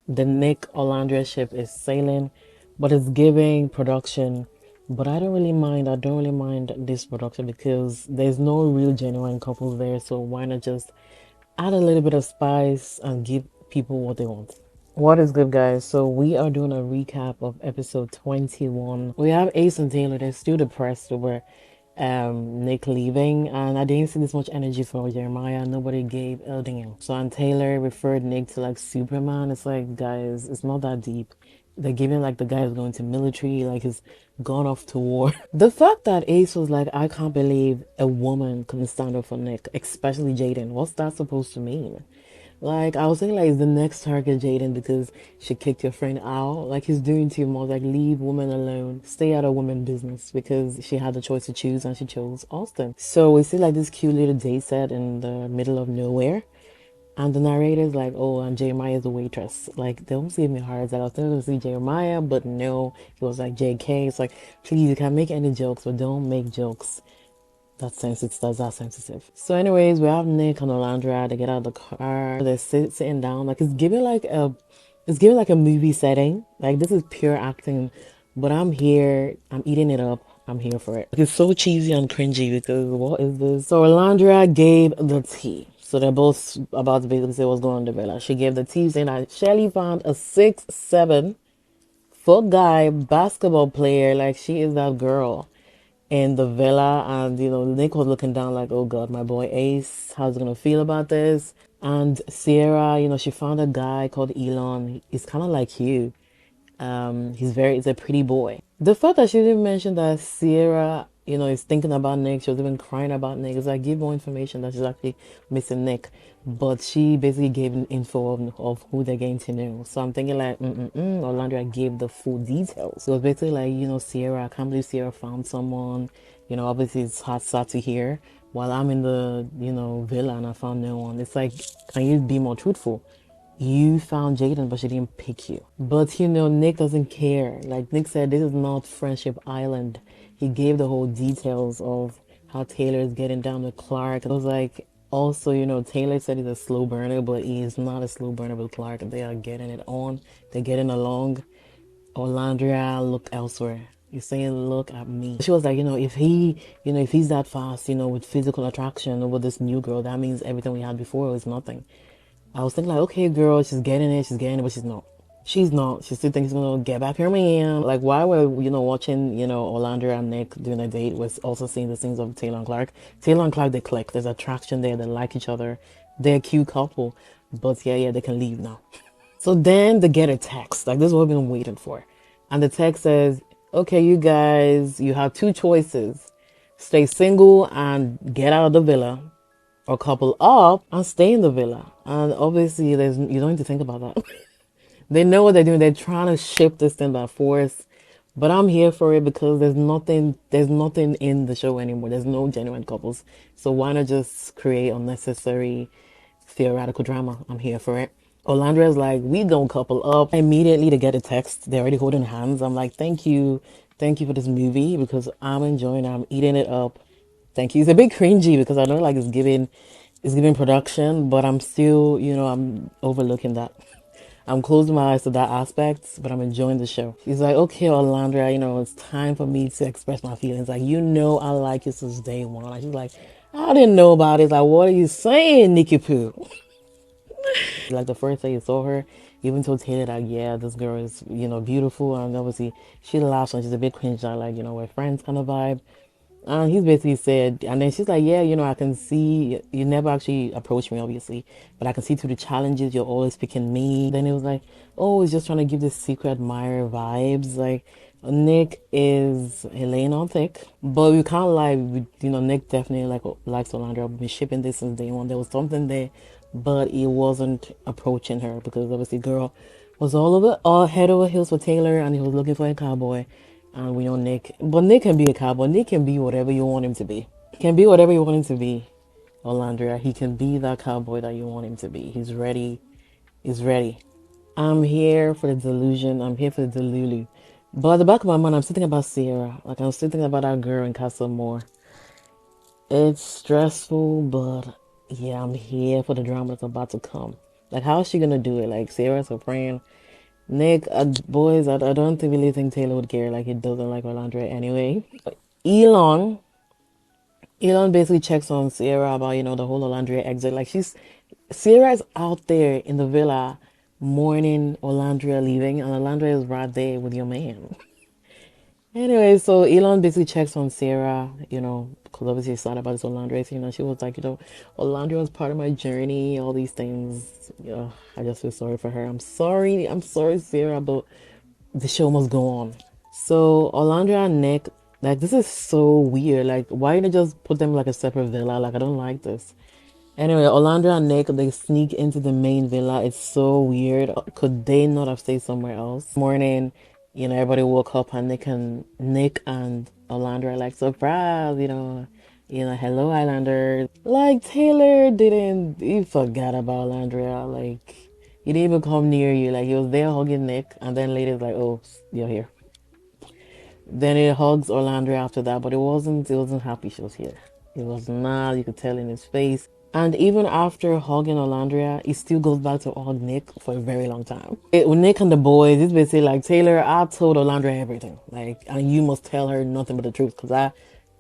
The Nick Olandria ship is sailing, but it's giving production. But I don't really mind. I don't really mind this production because there's no real genuine couples there. So why not just add a little bit of spice and give people what they want? What is good, guys? So we are doing a recap of episode 21. We have Ace and Taylor. They're still depressed over Nick leaving, and I didn't see this much energy for Jeremiah. Nobody gave Elding. So and Taylor referred Nick to like Superman. It's like, guys, it's not that deep. They're giving like the guy who's going to military, like he's gone off to war. The fact that Ace was like, I can't believe a woman couldn't stand up for Nick, especially Jaden. What's that supposed to mean? Like, I was thinking, like, is the next target Jaden because she kicked your friend out? Like, he's doing too much. Like, leave women alone. Stay out of women business because she had the choice to choose and she chose Austin. So we see, like, this cute little date set in the middle of nowhere. And the narrator's like, oh, and Jeremiah is the waitress. Like, they almost gave me a heart attack. I was thinking to see Jeremiah, but no. He was like, JK. It's like, please, you can make any jokes, but don't make jokes that's sensitive. That's that sensitive. So, anyways, we have Nick and Olandria. They get out of the car. They're sitting down. Like it's giving like a movie setting. Like this is pure acting. But I'm here. I'm eating it up. I'm here for it. It's so cheesy and cringy because what is this? So Olandria gave the tea. So they're both about to basically say what's going on in the villa. She gave the tea saying that Shelly found a 6'7" foot guy basketball player. Like she is that girl in the villa, and Nick was looking down like, oh god, my boy Ace, how's he gonna feel about this? And Sierra, she found a guy called Elon. He's kind of like you. He's a pretty boy. The fact that she didn't mention that Sierra, is thinking about Nick, she was even crying about Nick. It's like, give more information that she's actually missing Nick. But she basically gave an info of who they're getting to know. So I'm thinking like, Orlando gave the full details. So it was basically like, Sierra, I can't believe Sierra found someone. Obviously it's hard sad to hear. While I'm in the, villa and I found no one. It's like, can you be more truthful? You found Jaden, but she didn't pick you. But Nick doesn't care. Like Nick said, this is not Friendship Island. He gave the whole details of how Taylor is getting down with Clark. It was like, also, Taylor said he's a slow burner, but he is not a slow burner with Clark. They are getting it on. They're getting along. Olandria, look elsewhere. You're saying, look at me. She was like, if he's that fast, with physical attraction over this new girl, that means everything we had before was nothing. I was thinking like, okay, girl, she's getting it, but she's not. She's not. She still thinks she's gonna get back her man. Like while we're, watching, Orlando and Nick doing a date, was also seeing the scenes of Taylor and Clark. Taylor and Clark, they click. There's attraction there. They like each other. They're a cute couple. But yeah, they can leave now. So then they get a text. Like this is what we've been waiting for. And the text says, okay, you guys, you have two choices. Stay single and get out of the villa, or couple up and stay in the villa. And obviously, you don't need to think about that. They know what they're doing. They're trying to ship this thing by force. But I'm here for it because there's nothing in the show anymore. There's no genuine couples. So why not just create unnecessary theoretical drama? I'm here for it. Olandra's like, we don't couple up. Immediately to get a text, they're already holding hands. I'm like, thank you. Thank you for this movie because I'm enjoying it. I'm eating it up. Thank you. It's a bit cringy because I know like it's giving production, but I'm still, I'm overlooking that. I'm closing my eyes to that aspect, but I'm enjoying the show. He's like, okay, Orlando, it's time for me to express my feelings. Like, I like you since day one. Like, she's like, I didn't know about it. Like, what are you saying, Nikki Poo? Like, the first day you saw her, you even told Taylor that, yeah, this girl is, beautiful. And obviously, she laughs and she's a bit cringe, like, we're friends kind of vibe. And he's basically said, and then she's like, yeah, I can see, you never actually approached me, obviously, but I can see through the challenges, you're always picking me. Then it was like, oh, he's just trying to give this secret admirer vibes. Like, Nick is laying on thick, but we can't lie, Nick definitely likes Olandra. We've been shipping this since day one. There was something there, but he wasn't approaching her because obviously, girl was all head over heels for Taylor, and he was looking for a cowboy. And we know Nick, but Nick can be a cowboy. Nick can be whatever you want him to be. He can be whatever you want him to be, Olandria. He can be that cowboy that you want him to be. He's ready. He's ready. I'm here for the delusion. I'm here for the Delulu. But at the back of my mind, I'm still thinking about Sierra. Like, I'm still thinking about that girl in Castle Moore. It's stressful, but yeah, I'm here for the drama that's about to come. Like, how is she gonna do it? Like, Sarah's her friend. Nick, boys, I don't really think Taylor would care. Like, he doesn't like Olandria anyway. Elon, Elon basically checks on Sierra about, the whole Olandria exit. Like, Sierra's out there in the villa mourning Olandria leaving, and Olandria is right there with your man. Anyway, so Elon basically checks on Sarah, because obviously it's not about this Olandria thing. She was like, Olandria was part of my journey, all these things. I just feel sorry for her. I'm sorry, Sarah, but the show must go on. So Olandria and Nick, like, this is so weird. Like, why didn't they just put them like a separate villa? Like, I don't like this. Anyway, Olandria and Nick, they sneak into the main villa. It's so weird. Could they not have stayed somewhere else? Morning, everybody woke up and Nick and Olandria are like, surprise, hello Islanders. Like, Taylor didn't, he forgot about Olandria. Like, he didn't even come near you. Like, he was there hugging Nick, and then later it's like, oh, you're here. Then he hugs Orlando after that, but it wasn't happy she was here. It was not, you could tell in his face. And even after hugging Olandria, he still goes back to hug Nick for a very long time. With Nick and the boys, it's basically like, Taylor, I told Olandria everything. Like, and you must tell her nothing but the truth, because I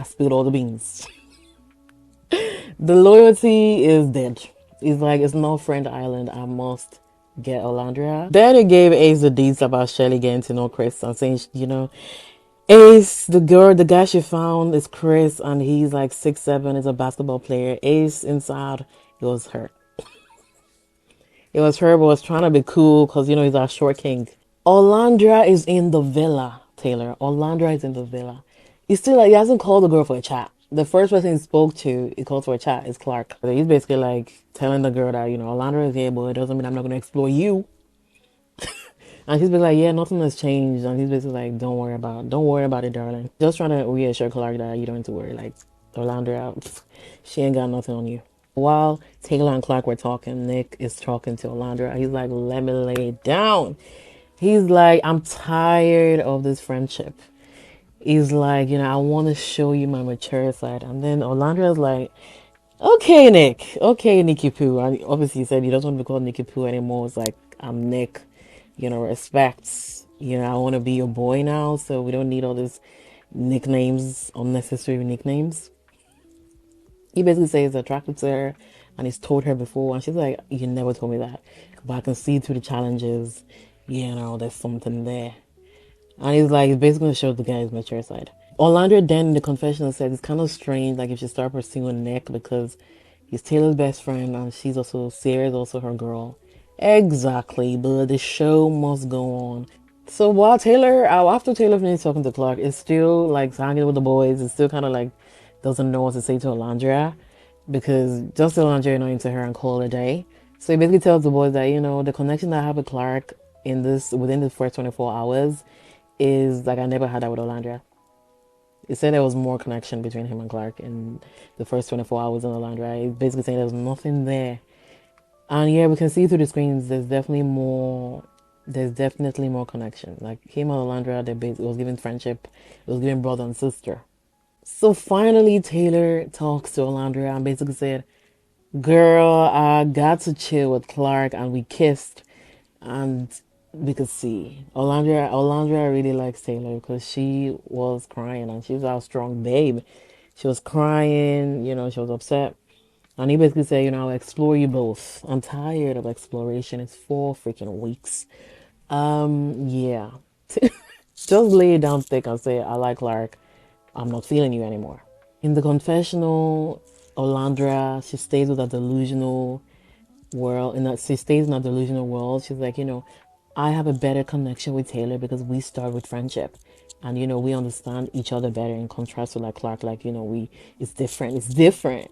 spilled all the beans. The loyalty is dead. It's like, it's no friend island. I must get Olandria. Then he gave Ace the deeds about Shelly getting to know Chris and saying, Ace, the guy she found is Chris, and he's like 6'7", is a basketball player. Ace inside, it was her. It was her, but was trying to be cool because, he's our short king. Olandria is in the villa, Taylor. Olandria is in the villa. He's still like, he hasn't called the girl for a chat. The first person he spoke to, he called for a chat, is Clark. He's basically like telling the girl that, Olandria is here, but it doesn't mean I'm not going to explore you. And she's been like, yeah, nothing has changed. And he's basically like, don't worry about it, darling. Just trying to reassure Clark that you don't need to worry. Like, Orlando, she ain't got nothing on you. While Taylor and Clark were talking, Nick is talking to Orlando. He's like, let me lay it down. He's like, I'm tired of this friendship. He's like, I want to show you my mature side. And then Orlando is like, okay, Nick. Okay, Nicky Poo. And obviously he said he doesn't want to be called Nicky Poo anymore. It's like, I'm Nick. Respect. I want to be your boy now, so we don't need all these nicknames, unnecessary nicknames. He basically says he's attracted to her, and he's told her before, and she's like, you never told me that. But I can see through the challenges, there's something there. And he's like, he's basically going to show the guy's mature side. Orlando then in the confessional said it's kind of strange, like, if she start pursuing Nick because he's Taylor's best friend, and Sarah's also her girl. Exactly, but the show must go on. So while after Taylor finished talking to Clark, it's still like hanging with the boys. It's still kind of like doesn't know what to say to Alandria because just Alandria not into her and call it a day. So he basically tells the boys that the connection that I have with Clark within the first 24 hours is like I never had that with Alandria. He said there was more connection between him and Clark in the first 24 hours in Alandria. He's basically saying there's nothing there. And yeah, we can see through the screens. There's definitely more connection. Like him and Alandria, it was giving friendship. It was giving brother and sister. So finally, Taylor talks to Alandria and basically said, "Girl, I got to chill with Clark, and we kissed, and we could see Alandria really likes Taylor because she was crying and she's our strong babe. She was crying, she was upset." And he basically said, I'll explore you both. I'm tired of exploration. It's 4 freaking weeks. Yeah. Just lay it down thick and say, I like Clark. I'm not feeling you anymore. In the confessional, Olandra, she stays with a delusional world. She stays in a delusional world. She's like, I have a better connection with Taylor because we start with friendship. And, we understand each other better in contrast to like Clark. Like, it's different. It's different.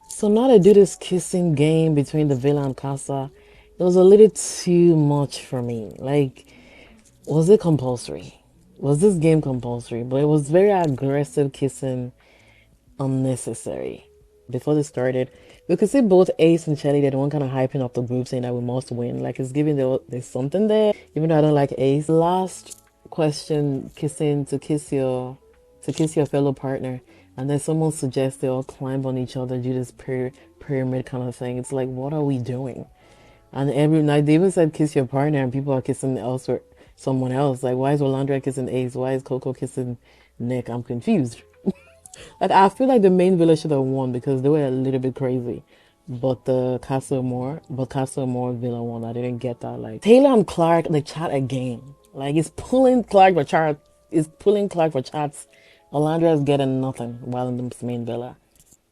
So now they do this kissing game between the villa and Casa. It was a little too much for me. Like, was it compulsory? Was this game compulsory? But it was very aggressive kissing, unnecessary. Before they started, we could see both Ace and Shelly, they're the one kind of hyping up the group saying that we must win. Like it's giving there's something there. Even though I don't like Ace. Last question, to kiss your fellow partner. And then someone suggests they all climb on each other, do this pyramid kind of thing. It's like, what are we doing? And every night they even said kiss your partner, and people are kissing elsewhere, someone else. Like, why is Olandria kissing Ace? Why is Coco kissing Nick? I'm confused. Like, I feel like the main village should have won because they were a little bit crazy. But Castle Moore Villa won. I didn't get that. Like Taylor and Clark, they chat again. Like it's pulling Clark for chats. Olandria's getting nothing while in the main villa.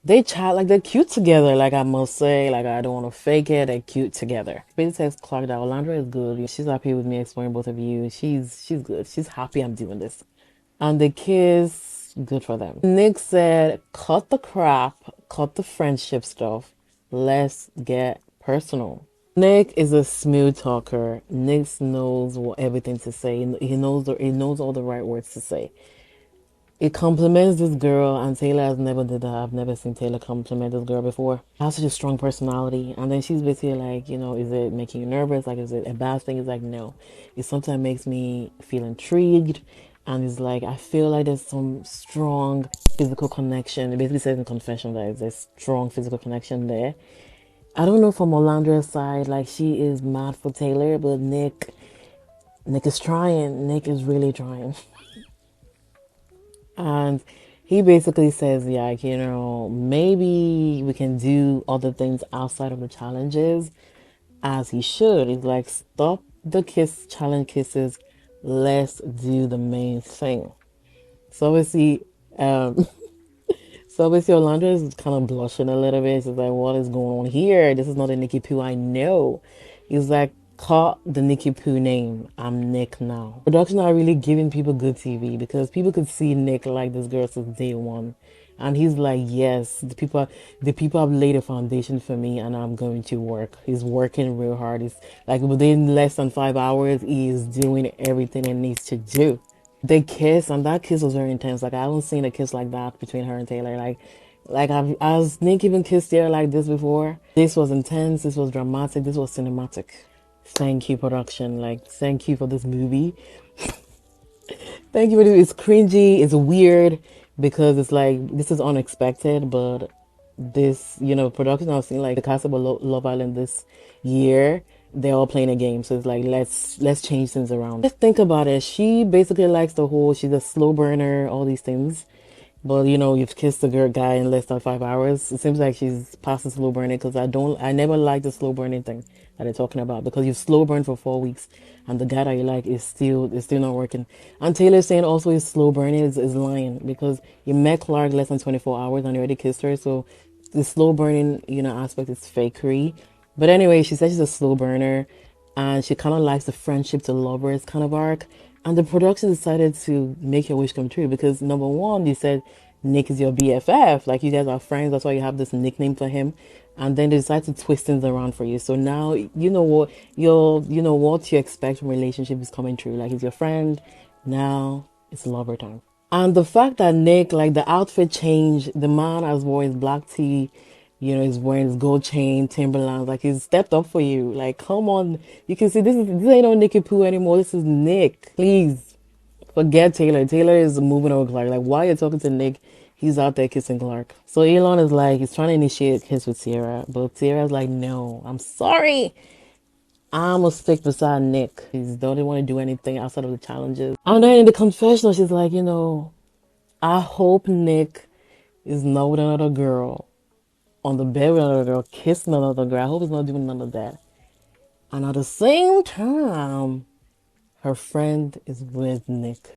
They chat like they're cute together. Like I must say, like I don't want to fake it. They're cute together. Basically says Clark that Olandria is good. She's happy with me exploring both of you. She's good. She's happy I'm doing this. And the kiss, good for them. Nick said, cut the crap, cut the friendship stuff. Let's get personal. Nick is a smooth talker. Nick knows everything to say. He knows all the right words to say. It compliments this girl, and Taylor has never did that. I've never seen Tayller compliment this girl before. She has such a strong personality, and then she's basically like, is it making you nervous? Like, is it a bad thing? It's like, no. It sometimes makes me feel intrigued, and it's like I feel like there's some strong physical connection. It basically says in confession that there's a strong physical connection there. I don't know from Olandria's side, like she is mad for Taylor, but Nick is trying. Nick is really trying. And he basically says, yeah, like, maybe we can do other things outside of the challenges as he should. He's like, stop the challenge kisses. Let's do the main thing. So obviously, um, Orlando is kind of blushing a little bit. She's like, what is going on here? This is not a Nikki Poo I know. He's like, caught the Nikki Poo name. I'm Nick now. Production are really giving people good TV because people could see Nick like this girl since day one. And he's like, yes, the people have laid a foundation for me and I'm going to work. He's working real hard. He's like within less than 5 hours, he is doing everything he needs to do. They kiss, and that kiss was very intense. Like I haven't seen a kiss like that between her and Taylor. Like I've Nick even kissed her like this before. This was intense. This was dramatic. This was cinematic. Thank you, production. Like thank you for this movie. Thank you for this. It's cringy. It's weird because it's like this is unexpected, but this production I've seen like the cast of Love Island this year. They're all playing a game, so it's like let's change things around. Let's think about it. She basically likes the whole she's a slow burner, all these things. But you've kissed a girl guy in less than 5 hours. It seems like she's past the slow burning because I never liked the slow burning thing that they're talking about because you slow burn for 4 weeks and the guy that you like is still not working. And Taylor saying also is slow burning is lying because you met Clark less than 24 hours and you already kissed her. So the slow burning, aspect is fakery. But anyway, she said she's a slow burner and she kind of likes the friendship to lovers kind of arc. And the production decided to make your wish come true because number one, you said Nick is your BFF. Like you guys are friends. That's why you have this nickname for him. And then they decided to twist things around for you. So now you know what you expect from a relationship is coming true. Like he's your friend. Now it's lover time. And the fact that Nick, like the outfit changed, the man has worn his black tee, he's wearing his gold chain, Timberlands, like he's stepped up for you. Like, come on. You can see this ain't no Nicky Poo anymore. This is Nick. Please forget Taylor. Taylor is moving over Clark. Like, why are you talking to Nick? He's out there kissing Clark. So Elon is like, he's trying to initiate a kiss with Sierra, but Sierra's like, no, I'm sorry. I'm gonna stick beside Nick. He don't want to do anything outside of the challenges. And then in the confessional, she's like, I hope Nick is not with another girl on the bed with another girl, kissing another girl. I hope he's not doing none of that. And at the same time, her friend is with Nick.